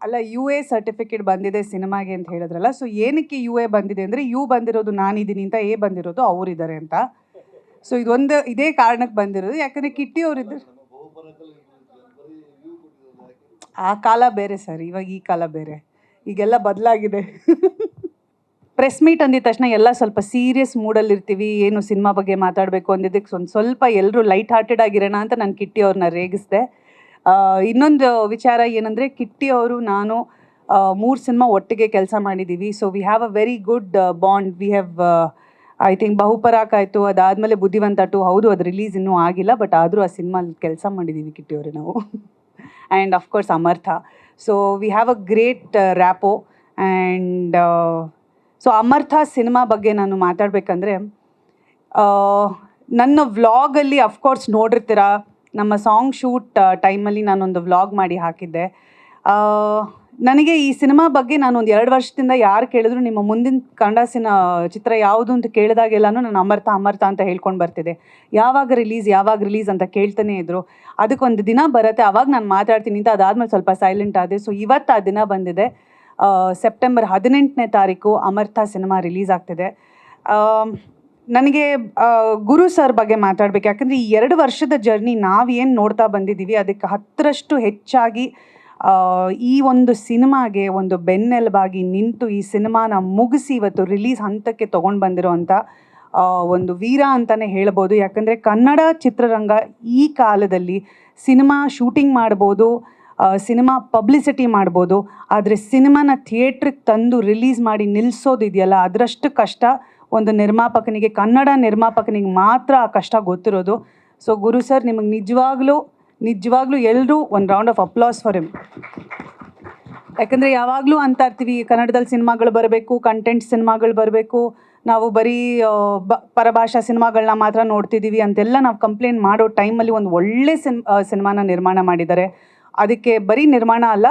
ಅಲ್ಲ U A certificate ಬಂದಿದೆ ಸಿನಿಮಾಗೆ ಅಂತ ಹೇಳಿದ್ರಲ್ಲ, ಸೊ ಏನಕ್ಕೆ ಯು ಎ ಬಂದಿದೆ ಅಂದರೆ ಯು ಬಂದಿರೋದು ನಾನಿದ್ದೀನಿ ಅಂತ, ಎ ಬಂದಿರೋದು ಅವರಿದ್ದಾರೆ ಅಂತ. ಸೊ ಇದೊಂದು ಇದೇ ಕಾರಣಕ್ಕೆ ಬಂದಿರೋದು. ಯಾಕಂದರೆ ಕಿಟ್ಟಿ ಅವರಿದ್ದರು. ಆ ಕಾಲ ಬೇರೆ ಸರ್, ಇವಾಗ ಈ ಕಾಲ ಬೇರೆ, ಈಗೆಲ್ಲ ಬದಲಾಗಿದೆ. ಪ್ರೆಸ್ ಮೀಟ್ ಅಂದಿದ ತಕ್ಷಣ ಎಲ್ಲ ಸ್ವಲ್ಪ ಸೀರಿಯಸ್ ಮೂಡಲ್ಲಿ ಇರ್ತೀವಿ, ಏನು ಸಿನಿಮಾ ಬಗ್ಗೆ ಮಾತಾಡಬೇಕು ಅಂದಿದ್ದಕ್ಕೆ ಸ್ವಲ್ಪ ಎಲ್ಲರೂ ಲೈಟ್ ಹಾರ್ಟೆಡ್ ಆಗಿರೋಣ ಅಂತ ನಾನು ಕಿಟ್ಟಿ ಅವ್ರನ್ನ ರೇಗಿಸಿದೆ. ಇನ್ನೊಂದು ವಿಚಾರ ಏನಂದರೆ, ಕಿಟ್ಟಿ ಅವರು ನಾನು 3 ಸಿನಿಮಾ ಒಟ್ಟಿಗೆ ಕೆಲಸ ಮಾಡಿದ್ದೀವಿ. So we have a very good bond. We have I think Bahuparak ಆಯಿತು, ಅದಾದಮೇಲೆ ಬುದ್ಧಿವಂತ 2, ಹೌದು ಅದು ರಿಲೀಸ್ ಇನ್ನೂ ಆಗಿಲ್ಲ, ಬಟ್ ಆದರೂ ಆ ಸಿನಿಮಾಲಿ ಕೆಲಸ ಮಾಡಿದ್ದೀವಿ ಕಿಟ್ಟಿ ಅವರು ನಾವು. And of course Amartha. So we have a great rapport. And so Amartha cinema ಬಗ್ಗೆ ನಾನು ಮಾತಾಡಬೇಕಂದ್ರೆ, ನನ್ನ ವ್ಲಾಗಲ್ಲಿ ಅಫ್ಕೋರ್ಸ್ ನೋಡಿರ್ತೀರ, ನಮ್ಮ ಸಾಂಗ್ ಶೂಟ್ ಟೈಮಲ್ಲಿ ನಾನೊಂದು ವ್ಲಾಗ್ ಮಾಡಿ ಹಾಕಿದ್ದೆ. ನನಗೆ ಈ ಸಿನಿಮಾ ಬಗ್ಗೆ ನಾನು ಒಂದು 2 ವರ್ಷದಿಂದ ಯಾರು ಕೇಳಿದ್ರು ನಿಮ್ಮ ಮುಂದಿನ ಕನ್ನಡ ಚಿತ್ರ ಯಾವುದು ಅಂತ ಕೇಳಿದಾಗೆಲ್ಲನೂ ನಾನು ಅಮರ್ಥ ಅಮರ್ಥ ಅಂತ ಹೇಳ್ಕೊಂಡು ಬರ್ತಿದ್ದೆ. ಯಾವಾಗ ರಿಲೀಸ್ ಅಂತ ಕೇಳ್ತಾನೆ ಇದ್ರು. ಅದಕ್ಕೊಂದು ದಿನ ಬರುತ್ತೆ, ಅವಾಗ ನಾನು ಮಾತಾಡ್ತೀನಿ ಅಂತ. ಅದಾದಮೇಲೆ ಸ್ವಲ್ಪ ಸೈಲೆಂಟ್ ಆದೆ. ಸೊ ಇವತ್ತು ಆ ದಿನ ಬಂದಿದೆ. ಸೆಪ್ಟೆಂಬರ್ 18ನೇ ತಾರೀಕು ಅಮರ್ಥ ಸಿನಿಮಾ ರಿಲೀಸ್ ಆಗ್ತಿದೆ. ನನಗೆ ಗುರು ಸರ್ ಬಗ್ಗೆ ಮಾತಾಡಬೇಕು. ಯಾಕಂದರೆ ಈ 2 ವರ್ಷದ ಜರ್ನಿ ನಾವೇನು ನೋಡ್ತಾ ಬಂದಿದ್ದೀವಿ, ಅದಕ್ಕೆ 10ರಷ್ಟು ಹೆಚ್ಚಾಗಿ ಈ ಒಂದು ಸಿನಿಮಾಗೆ ಒಂದು ಬೆನ್ನೆಲುಬಾಗಿ ನಿಂತು ಈ ಸಿನಿಮಾನ ಮುಗಿಸಿ ಇವತ್ತು ರಿಲೀಸ್ ಹಂತಕ್ಕೆ ತೊಗೊಂಡು ಬಂದಿರೋವಂಥ ಒಂದು ವೀರ ಅಂತಲೇ ಹೇಳ್ಬೋದು. ಯಾಕಂದರೆ ಕನ್ನಡ ಚಿತ್ರರಂಗ ಈ ಕಾಲದಲ್ಲಿ ಸಿನಿಮಾ ಶೂಟಿಂಗ್ ಮಾಡ್ಬೋದು, ಸಿನಿಮಾ ಪಬ್ಲಿಸಿಟಿ ಮಾಡ್ಬೋದು, ಆದರೆ ಸಿನಿಮಾನ ಥಿಯೇಟ್ರಿಗೆ ತಂದು ರಿಲೀಸ್ ಮಾಡಿ ನಿಲ್ಲಿಸೋದಿದೆಯಲ್ಲ, ಅದರಷ್ಟು ಕಷ್ಟ ಒಂದು ನಿರ್ಮಾಪಕನಿಗೆ, ಕನ್ನಡ ನಿರ್ಮಾಪಕನಿಗೆ ಮಾತ್ರ ಆ ಕಷ್ಟ ಗೊತ್ತಿರೋದು. ಸೊ ಗುರು ಸರ್, ನಿಮಗೆ ನಿಜವಾಗ್ಲೂ ಎಲ್ಲರೂ ಒಂದು round of applause for him. ಯಾಕಂದರೆ ಯಾವಾಗಲೂ ಅಂತ ಇರ್ತೀವಿ, ಕನ್ನಡದಲ್ಲಿ ಸಿನಿಮಾಗಳು ಬರಬೇಕು, ಕಂಟೆಂಟ್ ಸಿನಿಮಾಗಳು ಬರಬೇಕು, ನಾವು ಬರೀ ಪರಭಾಷಾ ಸಿನಿಮಾಗಳನ್ನ ಮಾತ್ರ ನೋಡ್ತಿದ್ದೀವಿ ಅಂತೆಲ್ಲ ನಾವು ಕಂಪ್ಲೇಂಟ್ ಮಾಡೋ ಟೈಮಲ್ಲಿ ಒಂದು ಒಳ್ಳೆ ಸಿನಿಮಾನ ನಿರ್ಮಾಣ ಮಾಡಿದ್ದಾರೆ. ಅದಕ್ಕೆ ಬರೀ ನಿರ್ಮಾಣ ಅಲ್ಲ,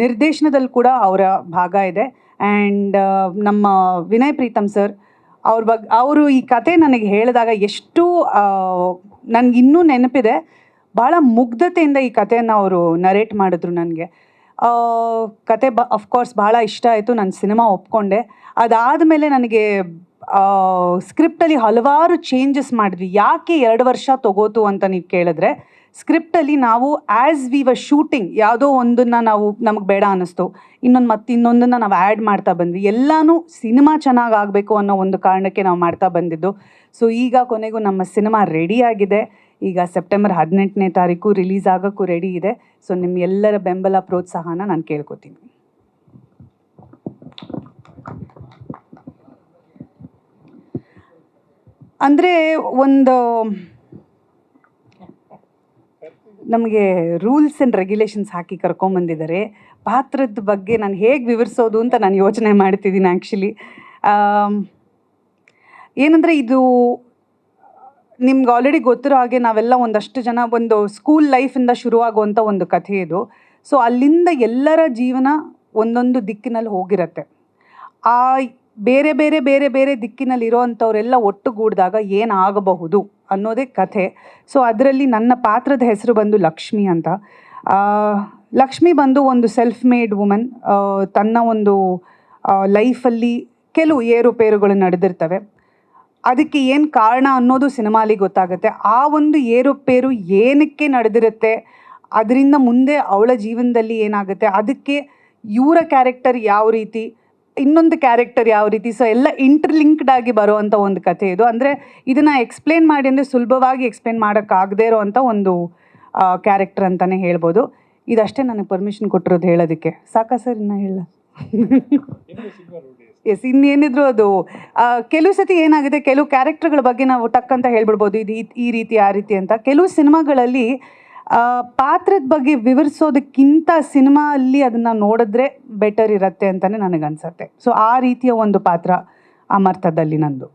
ನಿರ್ದೇಶನದಲ್ಲಿ ಕೂಡ ಅವರ ಭಾಗ ಇದೆ. ಆ್ಯಂಡ್ ನಮ್ಮ ವಿನಯ್ ಪ್ರೀತಮ್ ಸರ್ ಅವರು ಈ ಕತೆ ನನಗೆ ಹೇಳಿದಾಗ ಎಷ್ಟು ನನಗಿನ್ನೂ ನೆನಪಿದೆ. ಭಾಳ ಮುಗ್ಧತೆಯಿಂದ ಈ ಕಥೆಯನ್ನು ಅವರು ನರೇಟ್ ಮಾಡಿದ್ರು. ನನಗೆ ಕತೆ ಅಫ್ಕೋರ್ಸ್ ಭಾಳ ಇಷ್ಟ ಆಯಿತು. ನಾನು ಸಿನಿಮಾ ಒಪ್ಕೊಂಡೆ. ಅದಾದಮೇಲೆ ನನಗೆ ಸ್ಕ್ರಿಪ್ಟಲ್ಲಿ ಹಲವಾರು ಚೇಂಜಸ್ ಮಾಡಿದ್ವಿ. ಯಾಕೆ 2 ವರ್ಷ ತಗೋತು ಅಂತ ನೀವು ಕೇಳಿದ್ರೆ, ಸ್ಕ್ರಿಪ್ಟಲ್ಲಿ ನಾವು ಆ್ಯಸ್ ವಿ ವರ್ ಶೂಟಿಂಗ್ ಯಾವುದೋ ಒಂದನ್ನು ನಮಗೆ ಬೇಡ ಅನ್ನಿಸ್ತು, ಇನ್ನೊಂದನ್ನು ನಾವು ಆ್ಯಡ್ ಮಾಡ್ತಾ ಬಂದ್ವಿ. ಎಲ್ಲನೂ ಸಿನಿಮಾ ಚೆನ್ನಾಗಿ ಆಗಬೇಕು ಅನ್ನೋ ಒಂದು ಕಾರಣಕ್ಕೆ ನಾವು ಮಾಡ್ತಾ ಬಂದಿದ್ದು. ಸೊ ಈಗ ಕೊನೆಗೂ ನಮ್ಮ ಸಿನಿಮಾ ರೆಡಿಯಾಗಿದೆ. ಈಗ ಸೆಪ್ಟೆಂಬರ್ 18ನೇ ತಾರೀಕು ರಿಲೀಸ್ ಆಗೋಕ್ಕೂ ರೆಡಿ ಇದೆ. ಸೊ ನಿಮ್ಮ ಎಲ್ಲರ ಬೆಂಬಲ ಪ್ರೋತ್ಸಾಹನ ನಾನು ಕೇಳ್ಕೊತೀನಿ. ಅಂದರೆ ಒಂದು ನಮಗೆ ರೂಲ್ಸ್ ಆ್ಯಂಡ್ ರೆಗ್ಯುಲೇಷನ್ಸ್ ಹಾಕಿ ಕರ್ಕೊಂಬಂದಿದ್ದಾರೆ. ಪಾತ್ರದ ಬಗ್ಗೆ ನಾನು ಹೇಗೆ ವಿವರಿಸೋದು ಅಂತ ನಾನು ಯೋಚನೆ ಮಾಡ್ತಿದ್ದೀನಿ ಆ್ಯಕ್ಚುಲಿ. ಏನಂದರೆ ಇದು ನಿಮ್ಗೆ ಆಲ್ರೆಡಿ ಗೊತ್ತಿರೋ ಹಾಗೆ ನಾವೆಲ್ಲ ಒಂದಷ್ಟು ಜನ ಒಂದು ಸ್ಕೂಲ್ ಲೈಫಿಂದ ಶುರುವಾಗುವಂಥ ಒಂದು ಕಥೆ ಇದು. ಸೊ ಅಲ್ಲಿಂದ ಎಲ್ಲರ ಜೀವನ ಒಂದೊಂದು ದಿಕ್ಕಿನಲ್ಲಿ ಹೋಗಿರುತ್ತೆ. ಆ ಬೇರೆ ಬೇರೆ ಬೇರೆ ಬೇರೆ ದಿಕ್ಕಿನಲ್ಲಿ ಇರೋವಂಥವರೆಲ್ಲ ಒಟ್ಟುಗೂಡಿದಾಗ ಏನಾಗಬಹುದು ಅನ್ನೋದೇ ಕಥೆ. ಸೊ ಅದರಲ್ಲಿ ನನ್ನ ಪಾತ್ರದ ಹೆಸರು ಬಂದು ಲಕ್ಷ್ಮಿ ಅಂತ. ಲಕ್ಷ್ಮಿ ಬಂದು ಒಂದು ಸೆಲ್ಫ್ ಮೇಡ್ ವುಮನ್. ತನ್ನ ಒಂದು ಲೈಫಲ್ಲಿ ಕೆಲವು ಏರುಪೇರುಗಳು ನಡೆದಿರ್ತವೆ. ಅದಕ್ಕೆ ಏನು ಕಾರಣ ಅನ್ನೋದು ಸಿನಿಮಾಲಿ ಗೊತ್ತಾಗುತ್ತೆ. ಆ ಒಂದು ಏರುಪೇರು ಏನಕ್ಕೆ ನಡೆದಿರುತ್ತೆ, ಅದರಿಂದ ಮುಂದೆ ಅವಳ ಜೀವನದಲ್ಲಿ ಏನಾಗುತ್ತೆ, ಅದಕ್ಕೆ ಇವರ ಕ್ಯಾರೆಕ್ಟರ್ ಯಾವ ರೀತಿ, ಇನ್ನೊಂದು ಕ್ಯಾರೆಕ್ಟರ್ ಯಾವ ರೀತಿ, ಸೊ ಎಲ್ಲ ಇಂಟರ್ಲಿಂಕ್ಡ್ ಆಗಿ ಬರೋವಂಥ ಒಂದು ಕಥೆ ಇದು. ಅಂದರೆ ಇದನ್ನು ಎಕ್ಸ್ಪ್ಲೇನ್ ಮಾಡಿ ಅಂದರೆ ಸುಲಭವಾಗಿ ಎಕ್ಸ್ಪ್ಲೇನ್ ಮಾಡೋಕ್ಕಾಗದೇ ಇರೋವಂಥ ಒಂದು ಕ್ಯಾರೆಕ್ಟರ್ ಅಂತಲೇ ಹೇಳ್ಬೋದು. ಇದಷ್ಟೇ ನನಗೆ ಪರ್ಮಿಷನ್ ಕೊಟ್ಟಿರೋದು ಹೇಳೋದಕ್ಕೆ. ಸಾಕಾ ಸರ್? ಇನ್ನೂ ಹೇಳ ಎಸ್, ಇನ್ನೇನಿದ್ರು ಅದು ಕೆಲವು ಸತಿ ಏನಾಗಿದೆ, ಕೆಲವು ಕ್ಯಾರೆಕ್ಟರ್ಗಳ ಬಗ್ಗೆ ನಾವು ಟಕ್ ಅಂತ ಹೇಳ್ಬಿಡ್ಬೋದು, ಇದು ಈ ರೀತಿ ಆ ರೀತಿ ಅಂತ. ಕೆಲವು ಸಿನಿಮಾಗಳಲ್ಲಿ ಪಾತ್ರದ ಬಗ್ಗೆ ವಿವರಿಸೋದಕ್ಕಿಂತ ಸಿನಿಮಾ ಅಲ್ಲಿ ಅದನ್ನು ನೋಡಿದ್ರೆ ಬೆಟರ್ ಇರುತ್ತೆ ಅಂತಲೇ ನನಗನ್ಸುತ್ತೆ. ಸೊ ಆ ರೀತಿಯ ಒಂದು ಪಾತ್ರ ಅಮರ್ಥದಲ್ಲಿ ನಂದು.